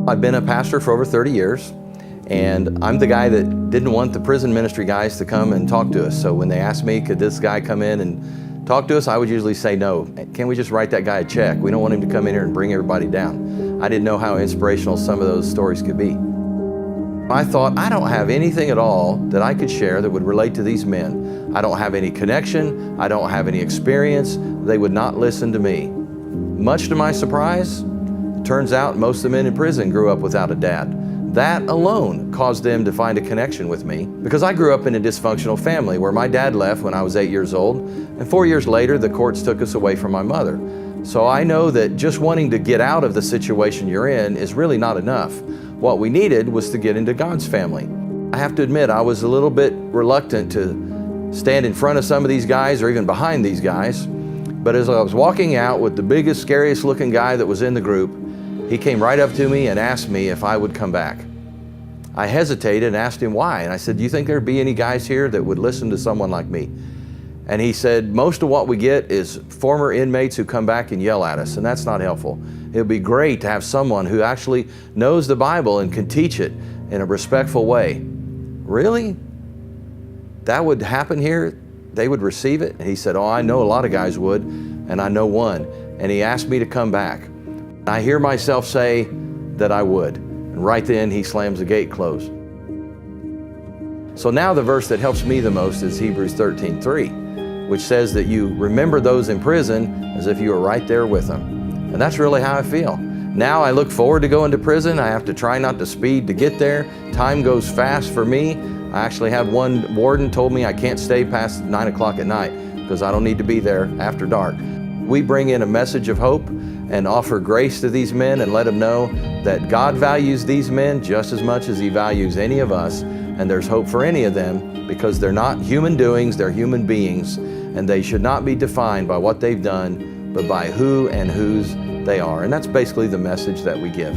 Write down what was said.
I've been a pastor for over 30 years, and I'm the guy that didn't want the prison ministry guys to come and talk to us. So when they asked me, could this guy come in and talk to us, I would usually say no. Can we just write that guy a check? We don't want him to come in here and bring everybody down. I didn't know how inspirational some of those stories could be. I thought, I don't have anything at all that I could share that would relate to these men. I don't have any connection. I don't have any experience. They would not listen to me. Much to my surprise, it turns out most of the men in prison grew up without a dad. That alone caused them to find a connection with me, because I grew up in a dysfunctional family where my dad left when I was 8 years old, and 4 years later the courts took us away from my mother. So I know that just wanting to get out of the situation you're in is really not enough. What we needed was to get into God's family. I have to admit, I was a little bit reluctant to stand in front of some of these guys or even behind these guys. But as I was walking out with the biggest, scariest looking guy that was in the group, he came right up to me and asked me if I would come back. I hesitated and asked him why. And I said, do you think there'd be any guys here that would listen to someone like me? And he said, most of what we get is former inmates who come back and yell at us, and that's not helpful. It would be great to have someone who actually knows the Bible and can teach it in a respectful way. Really? That would happen here? They would receive it? And he said, oh, I know a lot of guys would, and I know one. And he asked me to come back. I hear myself say that I would. And right then, he slams the gate closed. So now the verse that helps me the most is Hebrews 13:3, which says that you remember those in prison as if you were right there with them. And that's really how I feel. Now I look forward to going to prison. I have to try not to speed to get there. Time goes fast for me. I actually have one warden told me I can't stay past 9 o'clock at night because I don't need to be there after dark. We bring in a message of hope and offer grace to these men and let them know that God values these men just as much as He values any of us, and there's hope for any of them because they're not human doings, they're human beings, and they should not be defined by what they've done, but by who and whose they are. And that's basically the message that we give.